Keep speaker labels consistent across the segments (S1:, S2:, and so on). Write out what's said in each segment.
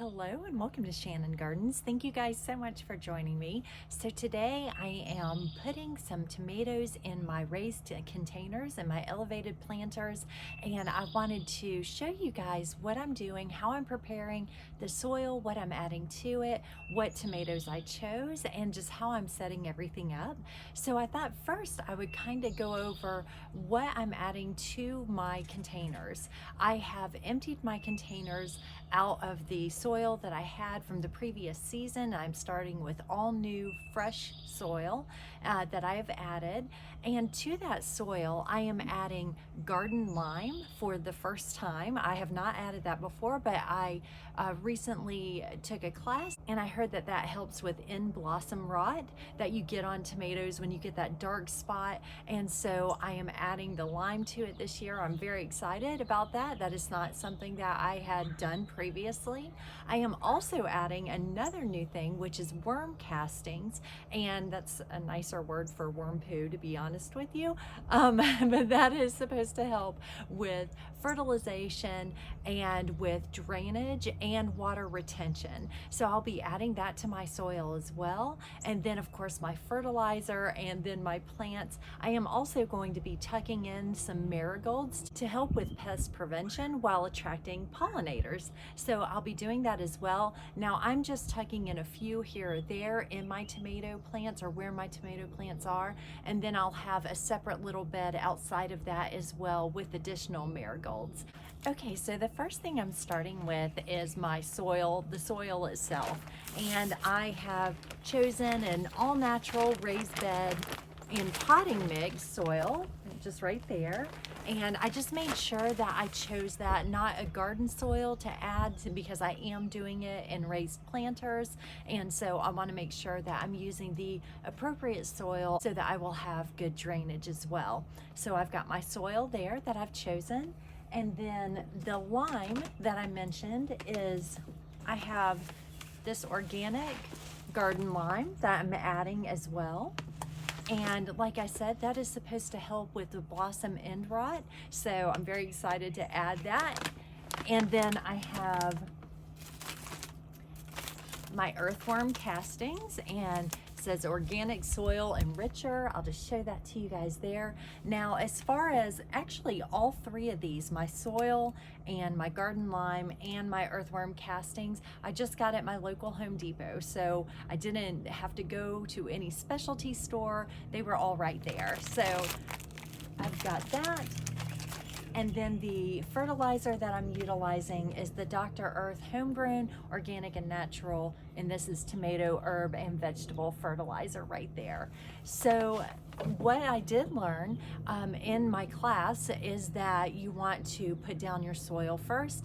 S1: Hello and welcome to Shannon Gardens. Thank you guys so much for joining me. So today I am putting some tomatoes in my raised containers and my elevated planters, and I wanted to show you guys what I'm doing, how I'm preparing the soil, what I'm adding to it, what tomatoes I chose, and just how I'm setting everything up. So I thought first I would kind of go over what I'm adding to my containers. I have emptied my containers out of the soil that I had from the previous season. I'm starting with all new fresh soil that I have added, and to that soil I am adding garden lime for the first time. I have not added that before, but I recently took a class and I heard that that helps with end blossom rot that you get on tomatoes when you get that dark spot, and so I am adding the lime to it this year. I'm very excited about that. That is not something that I had done previously. I am also adding another new thing, which is worm castings, and that's a nicer word for worm poo, to be honest with you. But that is supposed to help with fertilization and with drainage and water retention. So I'll be adding that to my soil as well. And then of course my fertilizer and then my plants. I am also going to be tucking in some marigolds to help with pest prevention while attracting pollinators. So I'll be doing that as well. Now I'm just tucking in a few here or there in my tomato plants or where my tomato plants are, and then I'll have a separate little bed outside of that as well with additional marigolds. Okay, so the first thing I'm starting with is my soil, the soil itself. And I have chosen an all natural raised bed in potting mix soil, just right there. And I just made sure that I chose that, not a garden soil to add because I am doing it in raised planters. And so I want to make sure that I'm using the appropriate soil so that I will have good drainage as well. So I've got my soil there that I've chosen. And then the lime that I mentioned is, I have this organic garden lime that I'm adding as well. And like I said, that is supposed to help with the blossom end rot. So I'm very excited to add that. And then I have my earthworm castings, and it says organic soil enricher. I'll just show that to you guys there. Now, as far as actually all three of these, my soil and my garden lime and my earthworm castings, I just got at my local Home Depot. So I didn't have to go to any specialty store. They were all right there. So I've got that. And then the fertilizer that I'm utilizing is the Dr. Earth Homegrown Organic and Natural, and this is tomato, herb, and vegetable fertilizer right there. So what I did learn in my class is that you want to put down your soil first,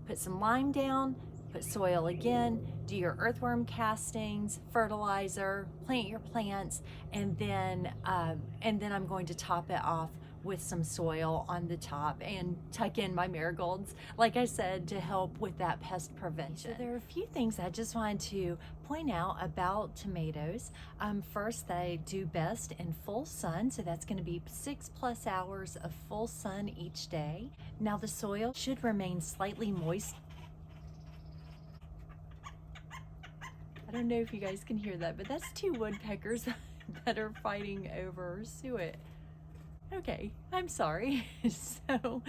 S1: put some lime down, put soil again, do your earthworm castings, fertilizer, plant your plants, and then I'm going to top it off with some soil on the top and tuck in my marigolds, like I said, to help with that pest prevention. So there are a few things I just wanted to point out about tomatoes. First, they do best in full sun, so that's going to be 6+ hours of full sun each day. Now the soil should remain slightly moist. I don't know if you guys can hear that, but that's two woodpeckers that are fighting over suet. Okay, I'm sorry. So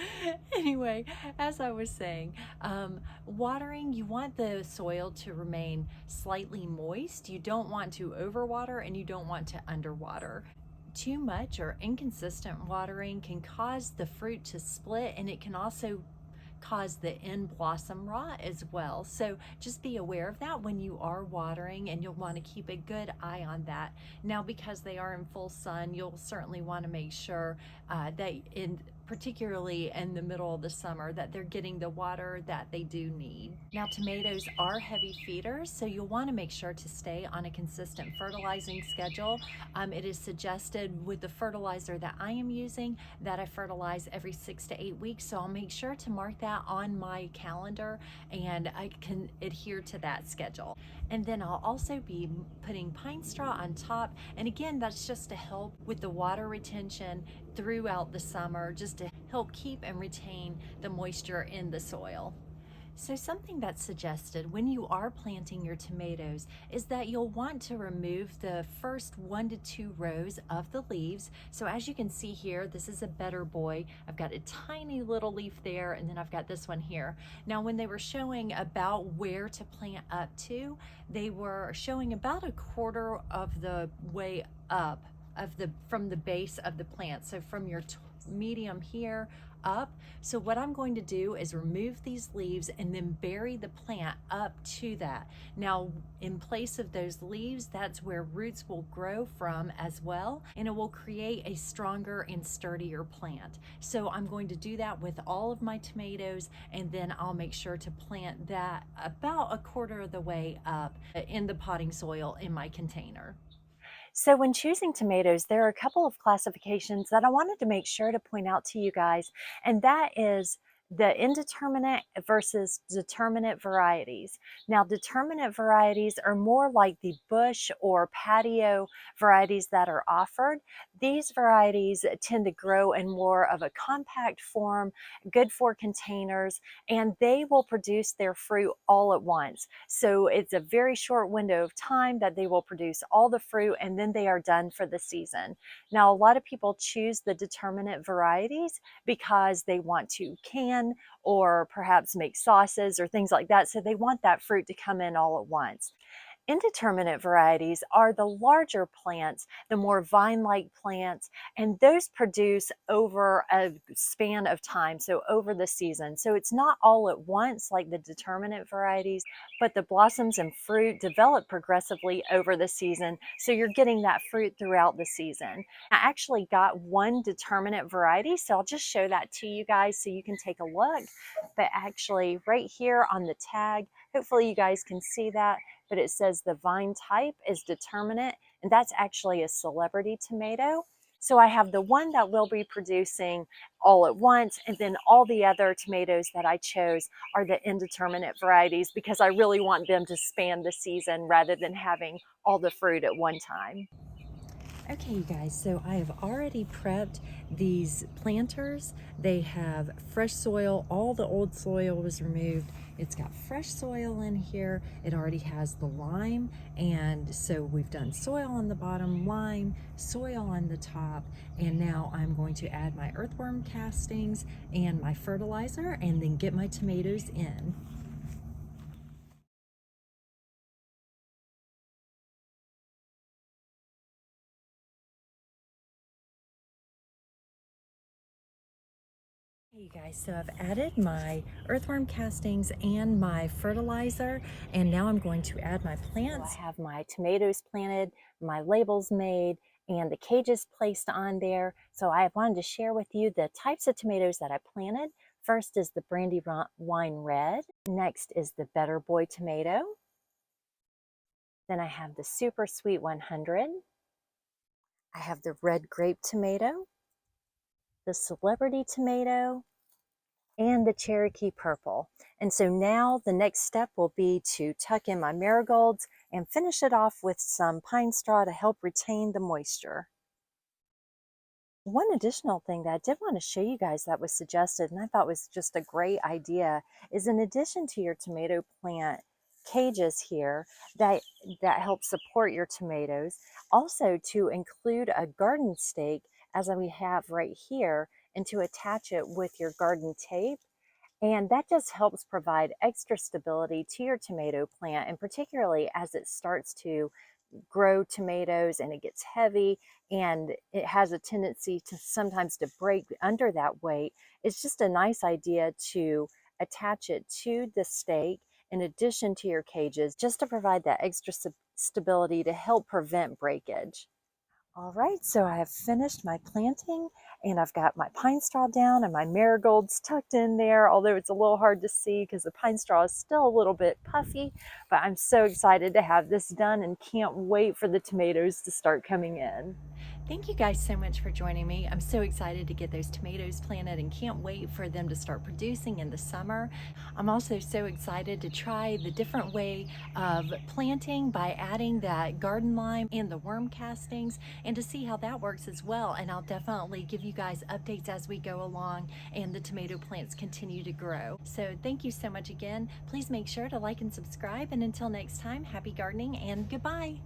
S1: anyway, as I was saying, watering, you want the soil to remain slightly moist. You don't want to overwater and you don't want to underwater. Too much or inconsistent watering can cause the fruit to split, and it can also cause the end blossom rot as well. So just be aware of that when you are watering, and you'll want to keep a good eye on that. Now, because they are in full sun, you'll certainly want to make sure that particularly in the middle of the summer, that they're getting the water that they do need. Now, tomatoes are heavy feeders, so you'll want to make sure to stay on a consistent fertilizing schedule. It is suggested with the fertilizer that I am using that I fertilize every 6 to 8 weeks, so I'll make sure to mark that on my calendar and I can adhere to that schedule. And then I'll also be putting pine straw on top, and again, that's just to help with the water retention throughout the summer, just to help keep and retain the moisture in the soil. So something that's suggested when you are planting your tomatoes is that you'll want to remove the first 1 to 2 rows of the leaves. So as you can see here, this is a Better Boy. I've got a tiny little leaf there, and then I've got this one here. Now, when they were showing about where to plant up to, they were showing about a quarter of the way up from the base of the plant. So from your medium here up. So what I'm going to do is remove these leaves and then bury the plant up to that. Now, in place of those leaves, that's where roots will grow from as well, and it will create a stronger and sturdier plant. So I'm going to do that with all of my tomatoes, and then I'll make sure to plant that about a quarter of the way up in the potting soil in my container. So when choosing tomatoes, there are a couple of classifications that I wanted to make sure to point out to you guys, and that is the indeterminate versus determinate varieties. Now, determinate varieties are more like the bush or patio varieties that are offered. These varieties tend to grow in more of a compact form, good for containers, and they will produce their fruit all at once. So it's a very short window of time that they will produce all the fruit, and then they are done for the season. Now, a lot of people choose the determinate varieties because they want to can or perhaps make sauces or things like that. So they want that fruit to come in all at once. Indeterminate varieties are the larger plants, the more vine-like plants, and those produce over a span of time, so over the season. So it's not all at once like the determinate varieties, but the blossoms and fruit develop progressively over the season, so you're getting that fruit throughout the season. I actually got one determinate variety, so I'll just show that to you guys so you can take a look. But actually right here on the tag, hopefully you guys can see that, but it says the vine type is determinate, and that's actually a celebrity tomato. So I have the one that will be producing all at once, and then all the other tomatoes that I chose are the indeterminate varieties because I really want them to span the season rather than having all the fruit at one time. Okay, you guys, so I have already prepped these planters. They have fresh soil. All the old soil was removed. It's got fresh soil in here. It already has the lime, and so we've done soil on the bottom, lime, soil on the top, and now I'm going to add my earthworm castings and my fertilizer and then get my tomatoes in. Hey you guys, so I've added my earthworm castings and my fertilizer, and now I'm going to add my plants. So I have my tomatoes planted, my labels made, and the cages placed on there. So I wanted to share with you the types of tomatoes that I planted. First is the Brandywine Red. Next is the Better Boy tomato. Then I have the Super Sweet 100. I have the Red Grape tomato, the Celebrity tomato, and the Cherokee Purple. And so now the next step will be to tuck in my marigolds and finish it off with some pine straw to help retain the moisture. One additional thing that I did want to show you guys that was suggested and I thought was just a great idea is, in addition to your tomato plant cages here that help support your tomatoes, also to include a garden stake as we have right here, and to attach it with your garden tape. And that just helps provide extra stability to your tomato plant, and particularly as it starts to grow tomatoes and it gets heavy and it has a tendency to sometimes to break under that weight. It's just a nice idea to attach it to the stake in addition to your cages, just to provide that extra stability to help prevent breakage. All right, so I have finished my planting and I've got my pine straw down and my marigolds tucked in there, although it's a little hard to see because the pine straw is still a little bit puffy, but I'm so excited to have this done and can't wait for the tomatoes to start coming in. Thank you guys so much for joining me. I'm so excited to get those tomatoes planted and can't wait for them to start producing in the summer. I'm also so excited to try the different way of planting by adding that garden lime and the worm castings and to see how that works as well. And I'll definitely give you guys updates as we go along and the tomato plants continue to grow. So thank you so much again. Please make sure to like and subscribe. And until next time, happy gardening and goodbye.